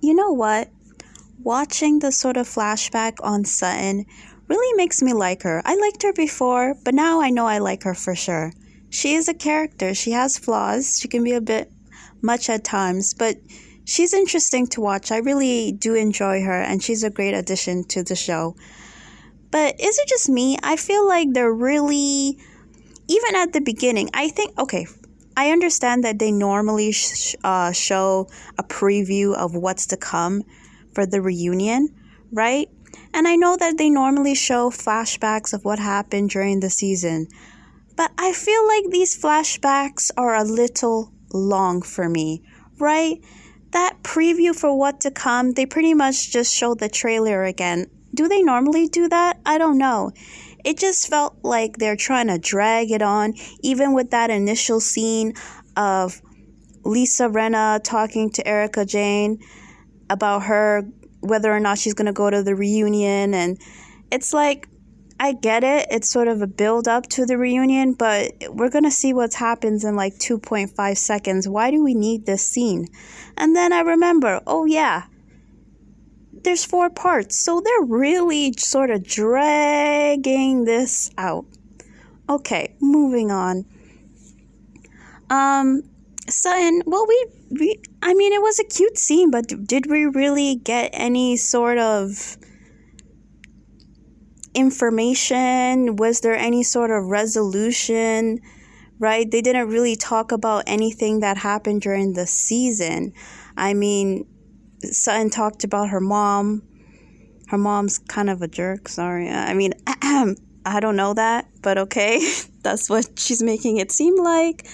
You know what? Watching the sort of flashback on Sutton really makes me like her. I liked her before, but now I know I like her for sure. She is a character. She has flaws. She can be a bit much at times, but she's interesting to watch. I really do enjoy her, and she's a great addition to the show. But is it just me? I feel like they're really, even at the beginning, I think, okay, I understand that they normally show a preview of what's to come for the reunion, right? And I know that they normally show flashbacks of what happened during the season. But I feel like these flashbacks are a little long for me, right? That preview for what to come, they pretty much just show the trailer again. Do they normally do that? I don't know. It just felt like they're trying to drag it on, even with that initial scene of Lisa Rinna talking to Erica Jane about her, whether or not she's going to go to the reunion. And it's like, I get it. It's sort of a build up to the reunion, but we're going to see what happens in like 2.5 seconds. Why do we need this scene? And then I remember, oh yeah, there's 4 parts. So they're really sort of dragging this out. Okay, moving on. Sutton, well, I mean, it was a cute scene, but did we really get any sort of information? Was there any sort of resolution, right? They didn't really talk about anything that happened during the season. I mean, Sutton talked about her mom. Her mom's kind of a jerk, sorry. I mean, I don't know that, but okay. That's what she's making it seem like.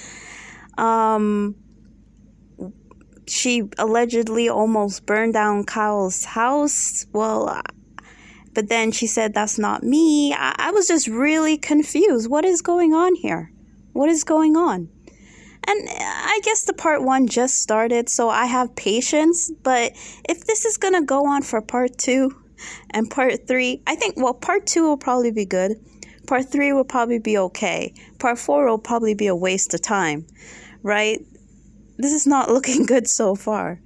She allegedly almost burned down Kyle's house. Well, but then she said, that's not me. I was just really confused. What is going on here? What is going on? And I guess the part 1 just started, so I have patience. But if this is going to go on for part 2 and part 3, I think, well, part 2 will probably be good. Part 3 will probably be okay. Part 4 will probably be a waste of time, right? This is not looking good so far.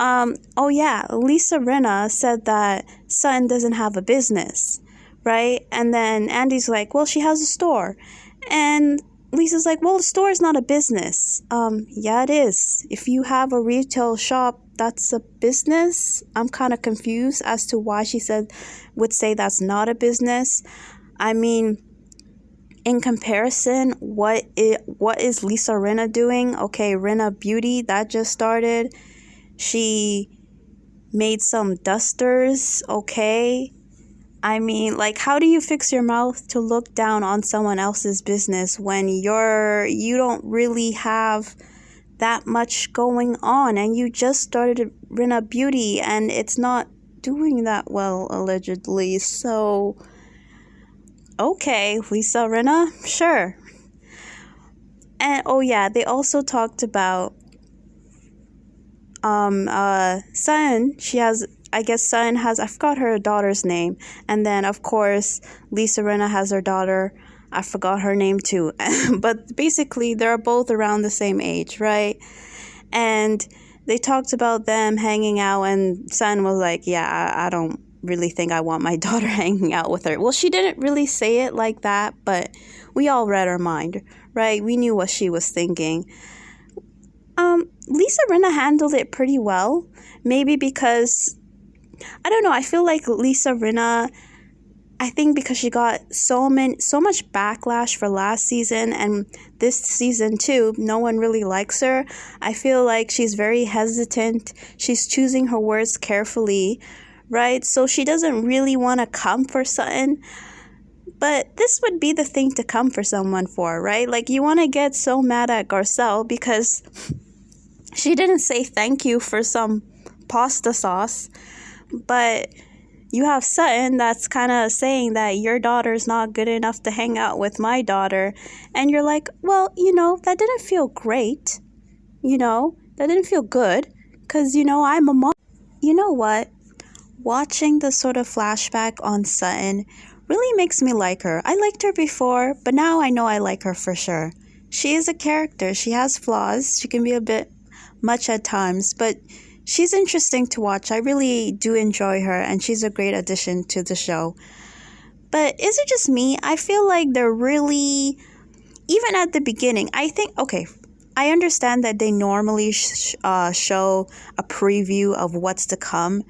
Oh yeah, Lisa Rinna said that Sutton doesn't have a business, right? And then Andy's like, well, she has a store. And Lisa's like, well, the store is not a business. Yeah, it is. If you have a retail shop, that's a business. I'm kind of confused as to why she would say that's not a business. I mean, in comparison, what is Lisa Rinna doing? Okay, Rinna Beauty, that just started. She made some dusters, okay? I mean, like, how do you fix your mouth to look down on someone else's business when you don't really have that much going on, and you just started Rinna Beauty and it's not doing that well, allegedly? So, okay, Lisa Rinna, sure. And oh yeah, they also talked about Sutton. Sutton has, I forgot her daughter's name. And then, of course, Lisa Rinna has her daughter. I forgot her name too. But basically, they're both around the same age, right? And they talked about them hanging out, and Sutton was like, yeah, I don't really think I want my daughter hanging out with her. Well, she didn't really say it like that, but we all read her mind, right? We knew what she was thinking. Lisa Rinna handled it pretty well. Maybe because, I don't know, I feel like Lisa Rinna, I think because she got so much backlash for last season and this season too, no one really likes her. I feel like she's very hesitant. She's choosing her words carefully, right? So she doesn't really want to come for Sutton. But this would be the thing to come for someone for, right? Like, you want to get so mad at Garcelle because she didn't say thank you for some pasta sauce. But you have Sutton that's kind of saying that your daughter's not good enough to hang out with my daughter. And you're like, well, that didn't feel great. That didn't feel good. Because, I'm a mom. You know what? Watching the sort of flashback on Sutton really makes me like her. I liked her before, but now I know I like her for sure. She is a character. She has flaws. She can be a bit much at times, but she's interesting to watch. I really do enjoy her, and she's a great addition to the show. But is it just me? I feel like they're really, even at the beginning, I think, okay, I understand that they normally show a preview of what's to come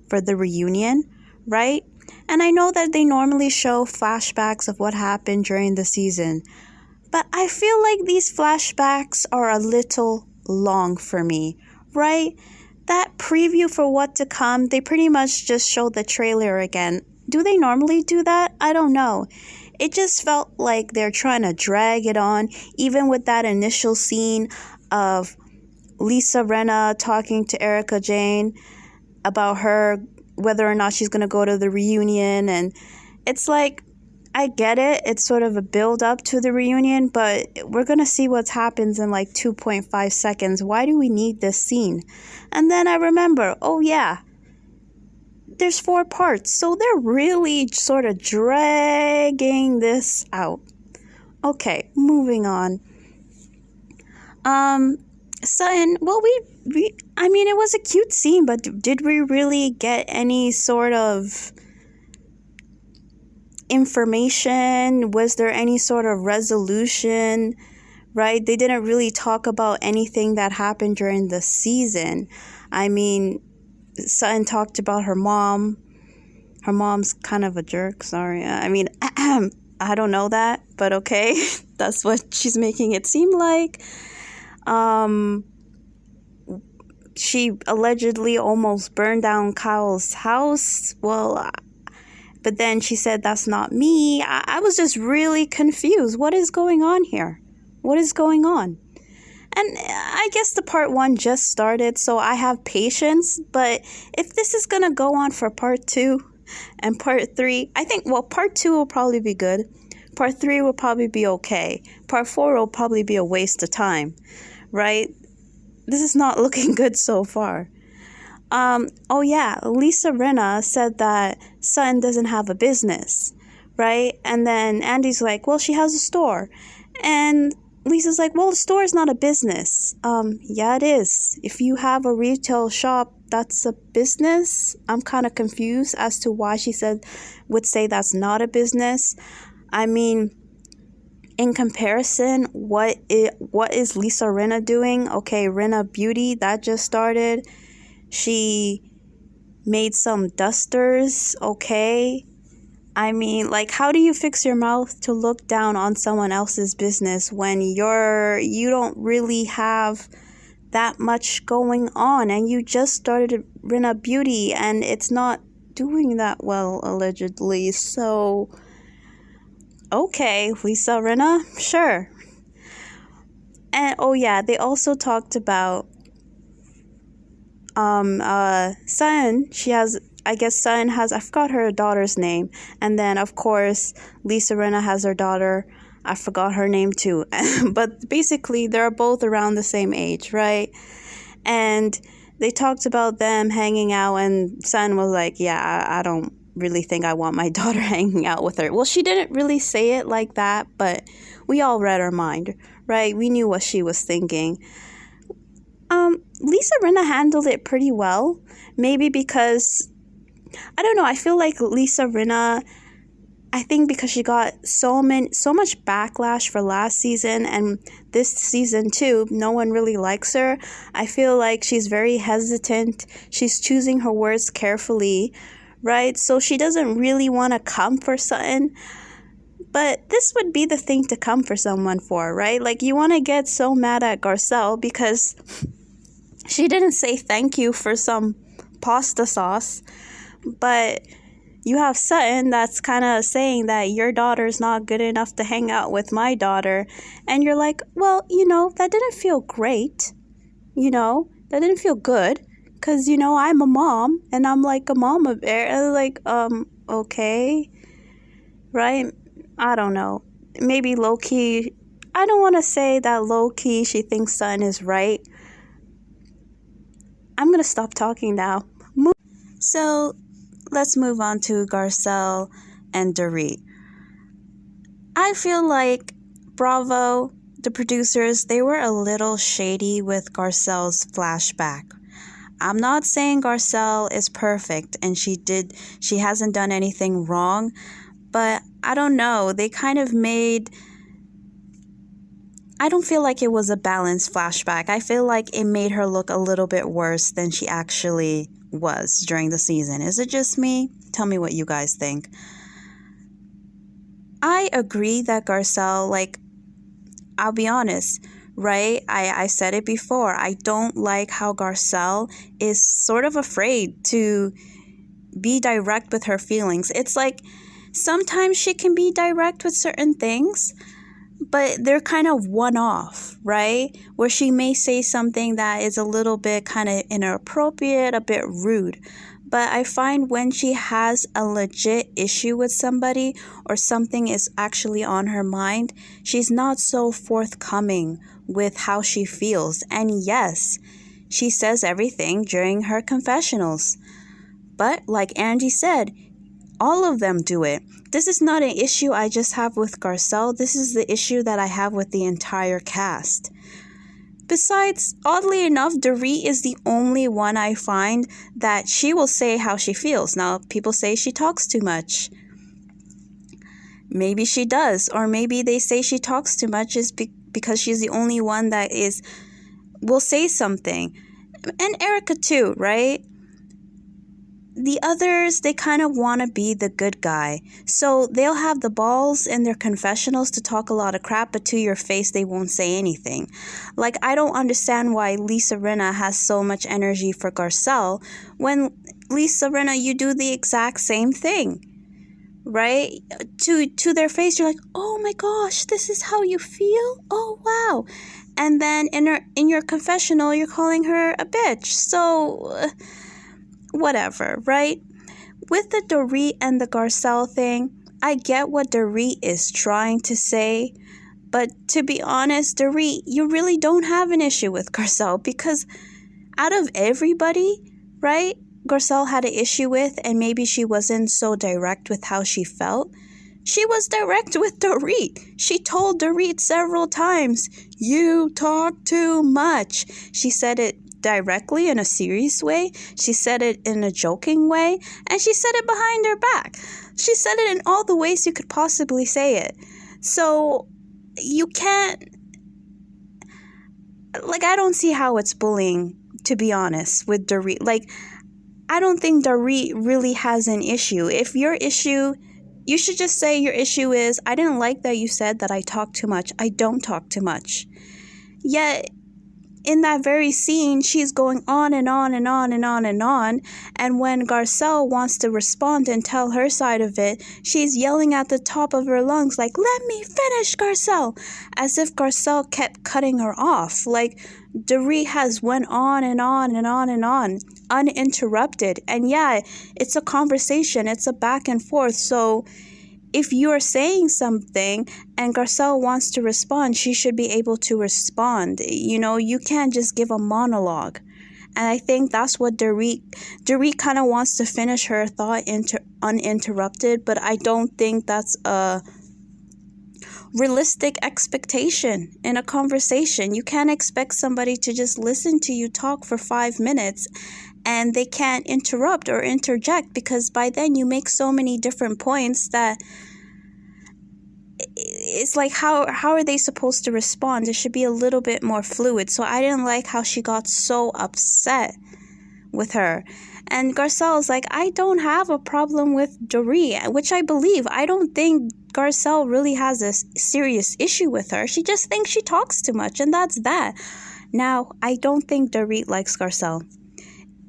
for the reunion, right? And I know that they normally show flashbacks of what happened during the season. But I feel like these flashbacks are a little long for me, right? That preview for what to come, they pretty much just showed the trailer again. Do they normally do that? I don't know. It just felt like they're trying to drag it on, even with that initial scene of Lisa Rinna talking to Erica Jane about her, whether or not she's going to go to the reunion. And it's like, I get it. It's sort of a build up to the reunion, but we're going to see what happens in like 2.5 seconds. Why do we need this scene? And then I remember, oh yeah, there's 4 parts. So they're really sort of dragging this out. Okay, moving on. Sutton, well, I mean, it was a cute scene, but did we really get any sort of information? Was there any sort of resolution, right? They didn't really talk about anything that happened during the season. I mean, Sutton talked about her mom. Her mom's kind of a jerk, sorry. I mean, I don't know that, but okay. That's what she's making it seem like. She allegedly almost burned down Kyle's house. Well, but then she said, that's not me. I was just really confused. What is going on here? What is going on? And I guess the part 1 just started, so I have patience. But if this is going to go on for part 2 and part 3, I think, well, part 2 will probably be good. Part 3 will probably be okay. Part 4 will probably be a waste of time, right? This is not looking good so far. Oh yeah, Lisa Rinna said that Sutton doesn't have a business, right? And then Andy's like, well, she has a store. And Lisa's like, well, the store is not a business. Yeah, it is. If you have a retail shop, that's a business. I'm kind of confused as to why she would say that's not a business. I mean, in comparison, what is Lisa Rinna doing? Okay, Rinna Beauty, that just started. She made some dusters, okay? I mean, like, how do you fix your mouth to look down on someone else's business when you don't really have that much going on, and you just started Rinna Beauty and it's not doing that well, allegedly? So, okay, Lisa Rinna, sure. And oh yeah, they also talked about Sutton. Sutton has, I forgot her daughter's name. And then, of course, Lisa Rinna has her daughter. I forgot her name too. But basically, they're both around the same age, right? And they talked about them hanging out, and Sutton was like, yeah, I don't really think I want my daughter hanging out with her. Well, she didn't really say it like that, but we all read her mind, right? We knew what she was thinking. Lisa Rinna handled it pretty well. Maybe because, I don't know, I feel like Lisa Rinna, I think because she got so much backlash for last season and this season too, no one really likes her. I feel like she's very hesitant. She's choosing her words carefully, right? So she doesn't really want to come for Sutton. But this would be the thing to come for someone for, right? Like, you want to get so mad at Garcelle because she didn't say thank you for some pasta sauce. But you have Sutton that's kind of saying that your daughter's not good enough to hang out with my daughter. And you're like, well, that didn't feel great. That didn't feel good. Because, I'm a mom and I'm like a mama bear. And like, okay. Right? I don't know. Maybe low-key. I don't want to say that low-key she thinks Sutton is right. I'm going to stop talking now. So let's move on to Garcelle and Dorit. I feel like Bravo, the producers, they were a little shady with Garcelle's flashback. I'm not saying Garcelle is perfect and she hasn't done anything wrong, but I don't know, they kind of I don't feel like it was a balanced flashback. I feel like it made her look a little bit worse than she actually was during the season. Is it just me? Tell me what you guys think. I agree that Garcelle, like, I'll be honest, right? I said it before. I don't like how Garcelle is sort of afraid to be direct with her feelings. It's like sometimes she can be direct with certain things, but they're kind of one-off, right? Where she may say something that is a little bit kind of inappropriate, a bit rude. But I find when she has a legit issue with somebody or something is actually on her mind, she's not so forthcoming with how she feels. And yes, she says everything during her confessionals. But like Angie said, all of them do it. This is not an issue I just have with Garcelle. This is the issue that I have with the entire cast. Besides, oddly enough, Dorit is the only one I find that she will say how she feels. Now, people say she talks too much. Maybe she does. Or maybe they say she talks too much is because she's the only one that will say something. And Erica too, right? The others, they kind of want to be the good guy. So they'll have the balls in their confessionals to talk a lot of crap, but to your face, they won't say anything. Like, I don't understand why Lisa Rinna has so much energy for Garcelle when Lisa Rinna, you do the exact same thing, right? To their face, you're like, oh my gosh, this is how you feel? Oh, wow. And then in your confessional, you're calling her a bitch. So whatever, right? With the Dorit and the Garcelle thing, I get what Dorit is trying to say, but to be honest, Dorit, you really don't have an issue with Garcelle because out of everybody, right, Garcelle had an issue with, and maybe she wasn't so direct with how she felt. She was direct with Dorit. She told Dorit several times, you talk too much. She said it directly in a serious way. She said it in a joking way, and she said it behind her back. She said it in all the ways you could possibly say it. So you can't, like, I don't see how it's bullying, to be honest, with Dorit. Like, I don't think Dorit really has an issue. If your issue, you should just say your issue is, I didn't like that you said that I talk too much. I don't talk too much. Yet in that very scene, she's going on and on and on and on and on. And when Garcelle wants to respond and tell her side of it, she's yelling at the top of her lungs, like, let me finish, Garcelle, as if Garcelle kept cutting her off. Like, Dorit has went on and on and on and on, uninterrupted. And yeah, it's a conversation. It's a back and forth. So if you are saying something and Garcelle wants to respond, she should be able to respond. You know, you can't just give a monologue. And I think that's what Dorit kind of wants to finish her thought uninterrupted, but I don't think that's a realistic expectation in a conversation. You can't expect somebody to just listen to you talk for 5 minutes and they can't interrupt or interject, because by then you make so many different points that it's like, how are they supposed to respond? It should be a little bit more fluid. So I didn't like how she got so upset with her. And Garcelle's like, I don't have a problem with Dorit, which I believe. I don't think Garcelle really has a serious issue with her. She just thinks she talks too much, and that's that. Now, I don't think Dorit likes Garcelle.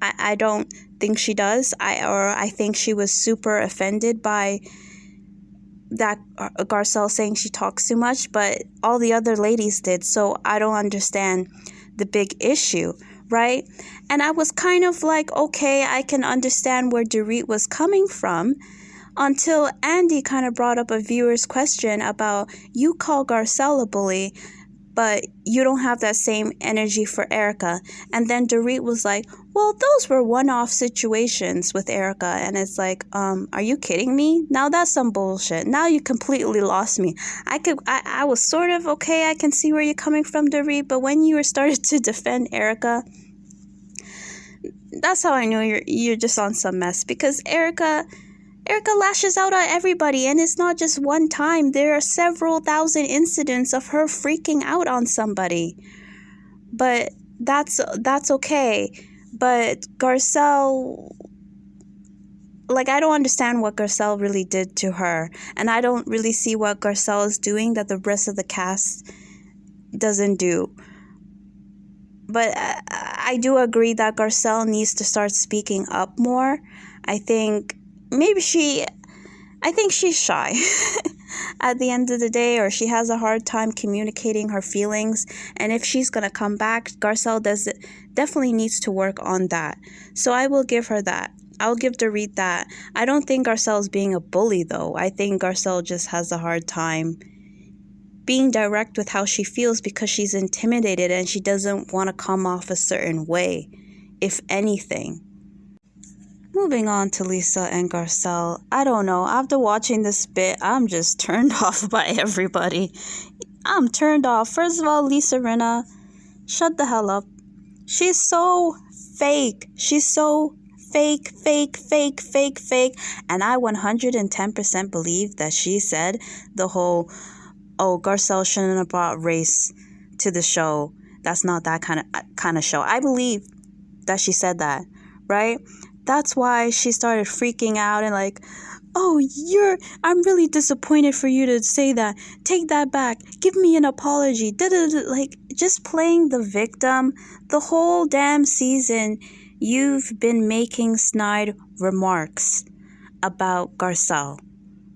I don't think she does. I think she was super offended by that Garcelle saying she talks too much, but all the other ladies did. So I don't understand the big issue, right? And I was kind of like, okay, I can understand where Dorit was coming from, until Andy kind of brought up a viewer's question about, you call Garcelle a bully, but you don't have that same energy for Erica. And then Dorit was like, Well, those were one-off situations with Erica, and it's like, are you kidding me? Now that's some bullshit. Now you completely lost me. I was sort of okay. I can see where you're coming from, Dorit, but when you were started to defend Erica, that's how I knew you're just on some mess, because Erica lashes out at everybody, and it's not just one time. There are several thousand incidents of her freaking out on somebody. But that's okay. But Garcelle, like, I don't understand what Garcelle really did to her, and I don't really see what Garcelle is doing that the rest of the cast doesn't do. But I do agree that Garcelle needs to start speaking up more. I think she's shy at the end of the day, or she has a hard time communicating her feelings. And if she's going to come back, Garcelle definitely needs to work on that. So I will give her that. I'll give Dorit that. I don't think Garcelle's being a bully, though. I think Garcelle just has a hard time being direct with how she feels, because she's intimidated and she doesn't want to come off a certain way, if anything. Moving on to Lisa and Garcelle. I don't know. After watching this bit, I'm just turned off by everybody. I'm turned off. First of all, Lisa Rinna, shut the hell up. She's so fake. She's so fake. And I 110% believe that she said the whole, oh, Garcelle shouldn't have brought race to the show. That's not that kind of show. I believe that she said that, right? That's why she started freaking out and like, oh, I'm really disappointed for you to say that. Take that back. Give me an apology. Like, just playing the victim. The whole damn season, you've been making snide remarks about Garcelle.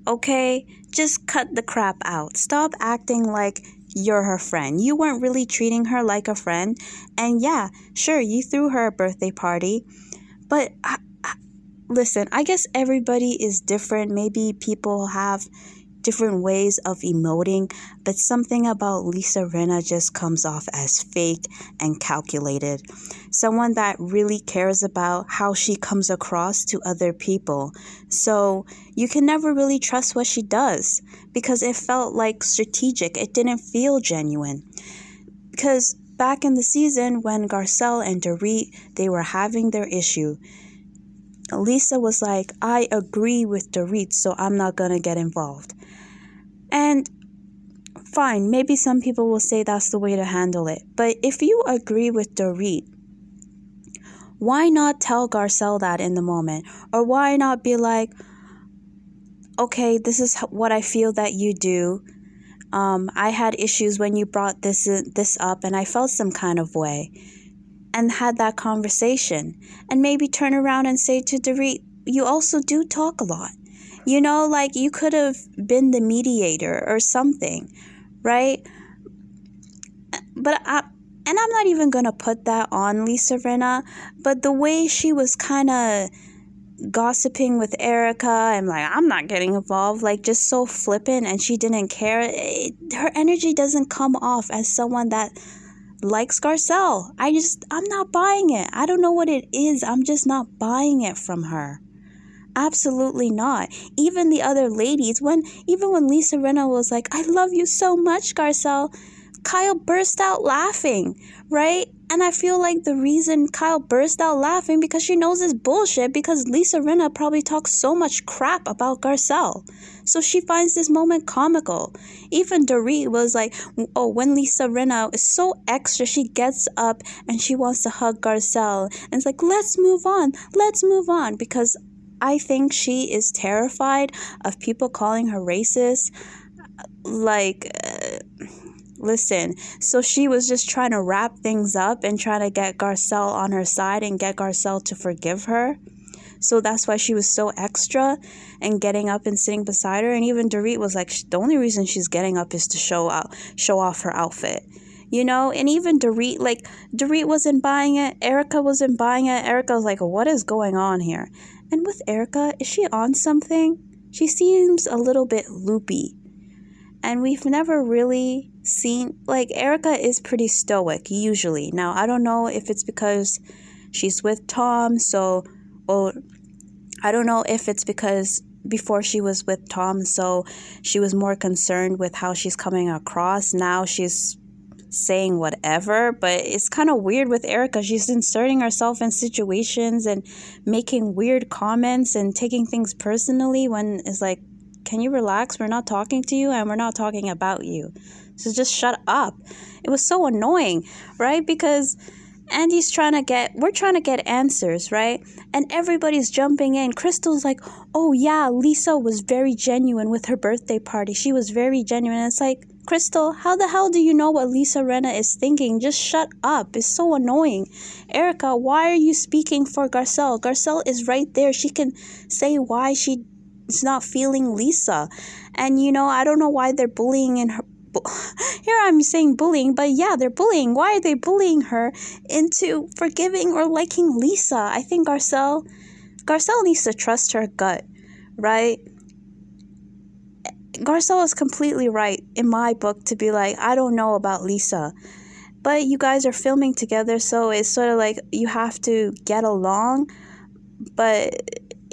Okay? Just cut the crap out. Stop acting like you're her friend. You weren't really treating her like a friend. And yeah, sure, you threw her a birthday party. But listen, I guess everybody is different. Maybe people have different ways of emoting, but something about Lisa Rinna just comes off as fake and calculated. Someone that really cares about how she comes across to other people. So you can never really trust what she does, because it felt like strategic. It didn't feel genuine. Because back in the season when Garcelle and Dorit, they were having their issue, Lisa was like, I agree with Dorit, so I'm not going to get involved. And fine, maybe some people will say that's the way to handle it. But if you agree with Dorit, why not tell Garcelle that in the moment? Or why not be like, okay, this is what I feel that you do. I had issues when you brought this up, and I felt some kind of way. And had that conversation, and maybe turn around and say to Dorit, you also do talk a lot. You know, like, you could have been the mediator or something, right? But I'm not even going to put that on Lisa Rinna, but the way she was kind of gossiping with Erica and like, I'm not getting involved, like, just so flippant, and she didn't care. Her energy doesn't come off as someone that likes Garcelle. I'm not buying it. I don't know what it is. I'm just not buying it from her. Absolutely not. Even the other ladies, even when Lisa Rinna was like, I love you so much, Garcelle, Kyle burst out laughing, right? And I feel like the reason Kyle burst out laughing because she knows it's bullshit, because Lisa Rinna probably talks so much crap about Garcelle. So she finds this moment comical. Even Dorit was like, oh, when Lisa Rinna is so extra, she gets up and she wants to hug Garcelle. And it's like, let's move on. Because I think she is terrified of people calling her racist. Like, listen, so she was just trying to wrap things up and trying to get Garcelle on her side and get Garcelle to forgive her. So that's why she was so extra and getting up and sitting beside her. And even Dorit was like, the only reason she's getting up is to show off her outfit. You know, and even Dorit wasn't buying it. Erica wasn't buying it. Erica was like, what is going on here? And with Erica, is she on something? She seems a little bit loopy. And we've never really seen, like, Erica is pretty stoic, usually. Now, I don't know if it's because she's with Tom, so, or I don't know if it's because before she was with Tom, so she was more concerned with how she's coming across. Now she's saying whatever, but it's kind of weird with Erica. She's inserting herself in situations and making weird comments and taking things personally when it's like, can you relax? We're not talking to you and we're not talking about you. So just shut up. It was so annoying, right? Because we're trying to get answers, right? And everybody's jumping in. Crystal's like, oh yeah, Lisa was very genuine with her birthday party. She was very genuine. And it's like, Crystal, how the hell do you know what Lisa Rinna is thinking? Just shut up. It's so annoying. Erica, why are you speaking for Garcelle? Garcelle is right there. She can say why she's not feeling Lisa. And I don't know why they're bullying in her. Here I'm saying bullying, but yeah, they're bullying. Why are they bullying her into forgiving or liking Lisa? I think Garcelle needs to trust her gut, right? Garcelle is completely right in my book to be like, I don't know about Lisa, but you guys are filming together, so it's sort of like you have to get along. But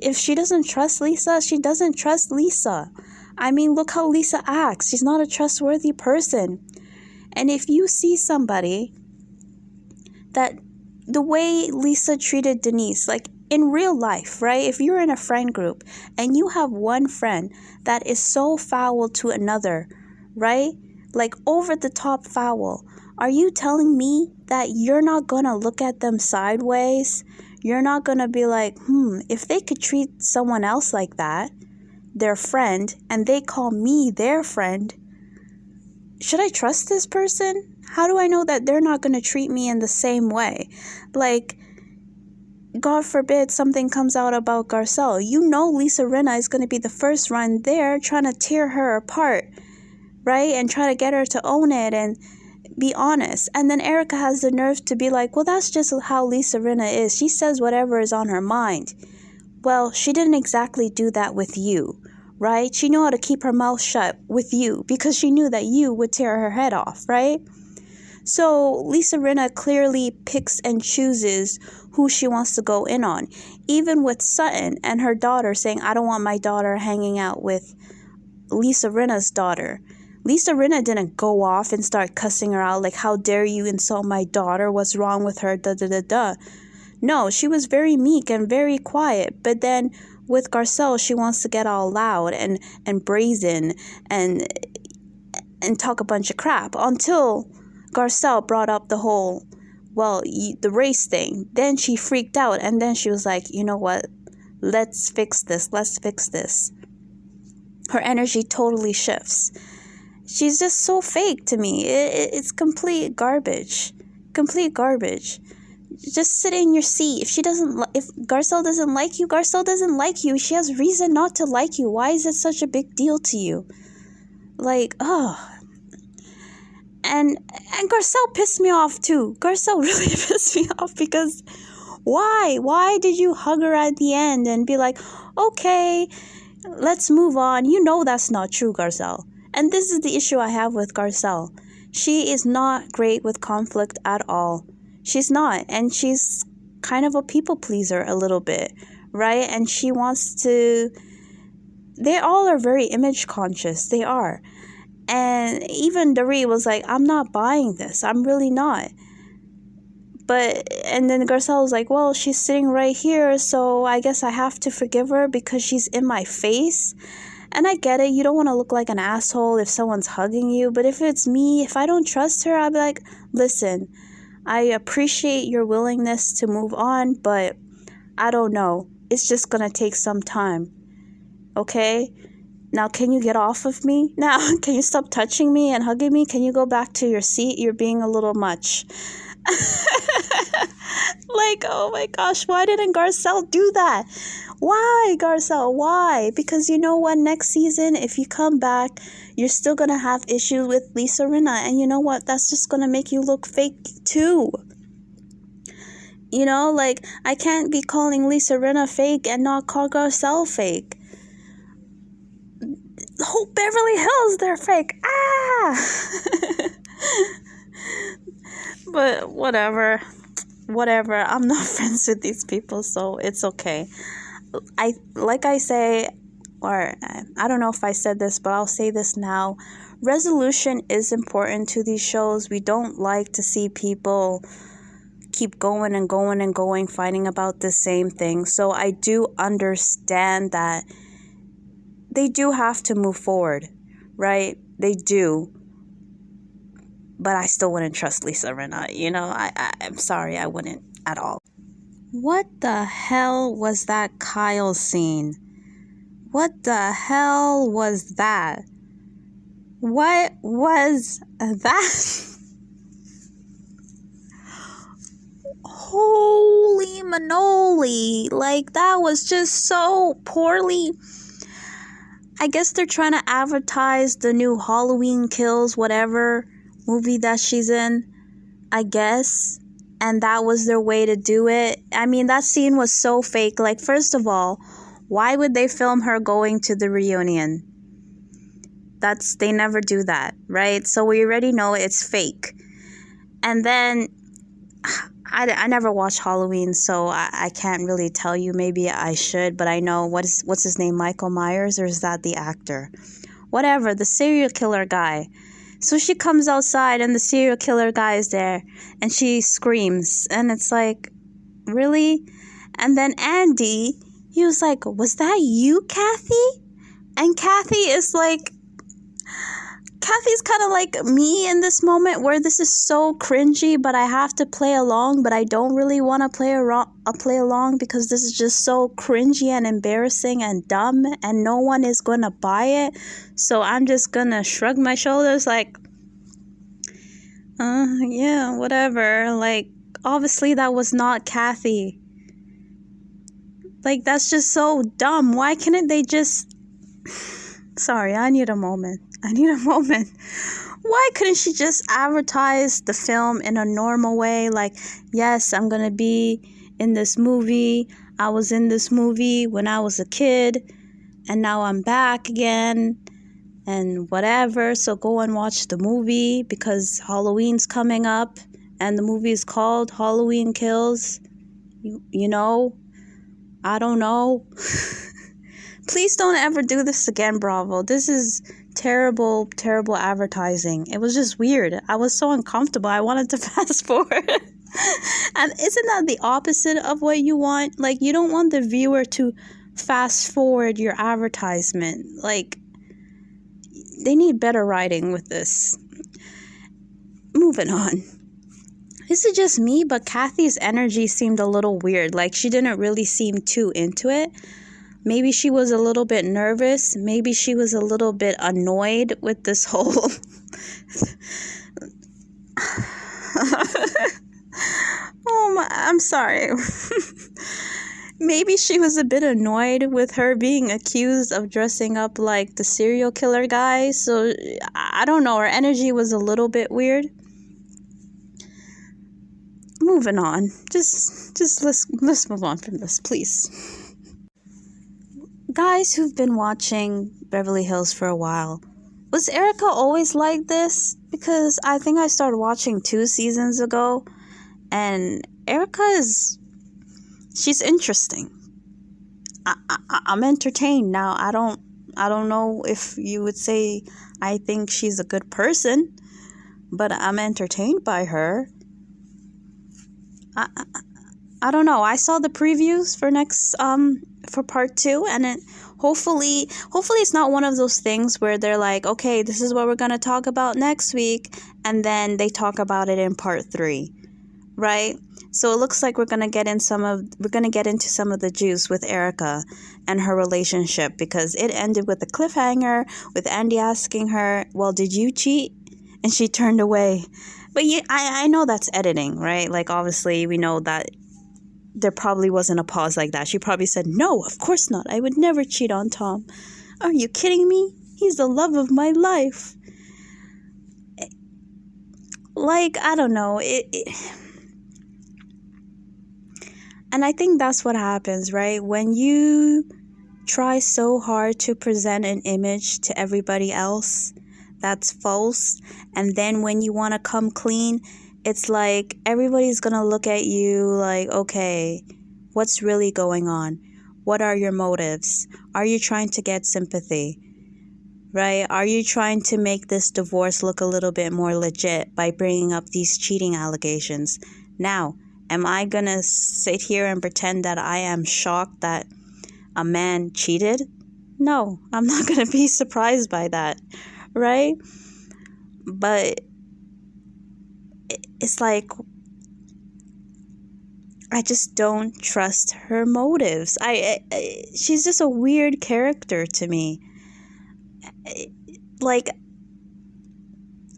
if she doesn't trust Lisa, she doesn't trust Lisa. I mean, look how Lisa acts. She's not a trustworthy person. And if you see somebody that the way Lisa treated Denise, like in real life, right? If you're in a friend group and you have one friend that is so foul to another, right? Like over the top foul, are you telling me that you're not going to look at them sideways? You're not going to be like, if they could treat someone else like that, their friend, and they call me their friend, should I trust this person? How do I know that they're not going to treat me in the same way? Like, God forbid something comes out about Garcelle. Lisa Rinna is going to be the first one there trying to tear her apart, right? And try to get her to own it and be honest. And then Erica has the nerve to be like, well, that's just how Lisa Rinna is. She says whatever is on her mind. Well, she didn't exactly do that with you, right? She knew how to keep her mouth shut with you because she knew that you would tear her head off, right? So Lisa Rinna clearly picks and chooses who she wants to go in on. Even with Sutton and her daughter saying, I don't want my daughter hanging out with Lisa Rinna's daughter. Lisa Rinna didn't go off and start cussing her out like, how dare you insult my daughter? What's wrong with her? No, she was very meek and very quiet. But then with Garcelle, she wants to get all loud and brazen and talk a bunch of crap until Garcelle brought up the whole, the race thing. Then she freaked out and then she was like, you know what? Let's fix this. Her energy totally shifts. She's just so fake to me. It's complete garbage. Just sit in your seat. If Garcelle doesn't like you, Garcelle doesn't like you. She has reason not to like you. Why is it such a big deal to you? Like, And Garcelle pissed me off too. Garcelle really pissed me off because why? Why did you hug her at the end and be like, okay, let's move on? That's not true, Garcelle. And this is the issue I have with Garcelle. She is not great with conflict at all. She's not. And she's kind of a people pleaser a little bit, right? And she wants to... They all are very image conscious. They are. And even Doree was like, I'm not buying this. I'm really not. And then Garcelle was like, well, she's sitting right here, so I guess I have to forgive her because she's in my face. And I get it. You don't want to look like an asshole if someone's hugging you. But if it's me, if I don't trust her, I'll be like, listen, I appreciate your willingness to move on, but I don't know. It's just going to take some time. Okay? Now, can you get off of me? Now, can you stop touching me and hugging me? Can you go back to your seat? You're being a little much. Like, oh my gosh, why didn't Garcelle do that? Why, Garcelle? Why? Because you know what? Next season, if you come back, you're still going to have issues with Lisa Rinna. And you know what? That's just going to make you look fake too. Like, I can't be calling Lisa Rinna fake and not call Garcelle fake. The whole Beverly Hills, they're fake. But whatever. whatever. I'm not friends with these people, so it's okay. I say, or I don't know if I said this, but I'll say this now. Resolution is important to these shows. We don't like to see people keep going and going and going, fighting about the same thing. So I do understand that they do have to move forward, right? They do. But I still wouldn't trust Lisa Rinna. I'm sorry, I wouldn't at all. What the hell was that Kyle scene? What the hell was that? What was that? Holy manoli. Like, that was just so poorly. I guess they're trying to advertise the new Halloween Kills whatever movie that she's in, I guess. And that was their way to do it. I mean, that scene was so fake. Like, first of all, why would they film her going to the reunion? They never do that, right? So we already know it's fake. And then, I never watched Halloween, so I can't really tell you. Maybe I should, but I know, what's his name, Michael Myers, or is that the actor? Whatever, the serial killer guy. So she comes outside and the serial killer guy is there and she screams, and it's like, really? And then Andy, he was like, was that you, Kathy? And Kathy's kind of like me in this moment where this is so cringy, but I have to play along, but I don't really want to play along because this is just so cringy and embarrassing and dumb and no one is going to buy it. So I'm just going to shrug my shoulders like, yeah, whatever. Like, obviously that was not Kathy. Like, that's just so dumb. Why couldn't they just... Sorry, I need a moment. Why couldn't she just advertise the film in a normal way? Like, yes, I'm going to be in this movie. I was in this movie when I was a kid, and now I'm back again, and whatever. So go and watch the movie because Halloween's coming up, and the movie is called Halloween Kills. You know? I don't know. Please don't ever do this again, Bravo. This is terrible, terrible advertising. It was just weird. I was so uncomfortable. I wanted to fast forward. And isn't that the opposite of what you want? Like, you don't want the viewer to fast forward your advertisement. Like, they need better writing with this. Moving on. This is just me, but Kathy's energy seemed a little weird. Like, she didn't really seem too into it. Maybe she was a little bit nervous. Maybe she was a little bit annoyed with this whole... Oh my, I'm sorry. Maybe she was a bit annoyed with her being accused of dressing up like the serial killer guy. So, I don't know. Her energy was a little bit weird. Moving on. Just let's move on from this, please. Guys who've been watching Beverly Hills for a while, was Erica always like this? Because I think I started watching 2 seasons ago, and she's interesting. I'm entertained now. I don't know if you would say I think she's a good person, but I'm entertained by her. I don't know. I saw the previews for part 2, and hopefully it's not one of those things where they're like, okay, this is what we're going to talk about next week, and then they talk about it in part 3, right? So it looks like we're going to get into some of the juice with Erica and her relationship, because it ended with a cliffhanger with Andy asking her, well, did you cheat? And she turned away. But yeah, I know that's editing, right? Like, obviously we know that there probably wasn't a pause like that. She probably said, no, of course not. I would never cheat on Tom. Are you kidding me? He's the love of my life. Like, I don't know. And I think that's what happens, right? When you try so hard to present an image to everybody else that's false, and then when you want to come clean, it's like everybody's gonna look at you like, okay, what's really going on? What are your motives? Are you trying to get sympathy? Right? Are you trying to make this divorce look a little bit more legit by bringing up these cheating allegations? Now, am I gonna sit here and pretend that I am shocked that a man cheated? No, I'm not gonna be surprised by that, right? But it's like, I just don't trust her motives. She's just a weird character to me. Like,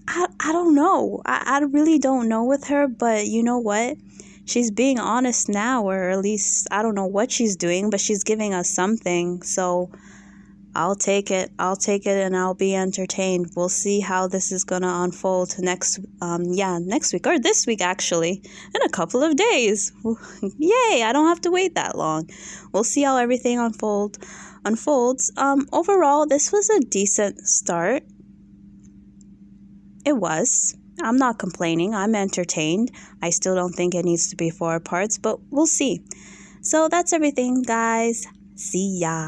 I don't know. I really don't know with her, but you know what? She's being honest now, or at least I don't know what she's doing, but she's giving us something. So I'll take it. And I'll be entertained. We'll see how this is going to unfold next week, or this week actually, in a couple of days. Yay, I don't have to wait that long. We'll see how everything unfolds. Overall, this was a decent start. It was. I'm not complaining. I'm entertained. I still don't think it needs to be 4 parts, but we'll see. So that's everything, guys. See ya.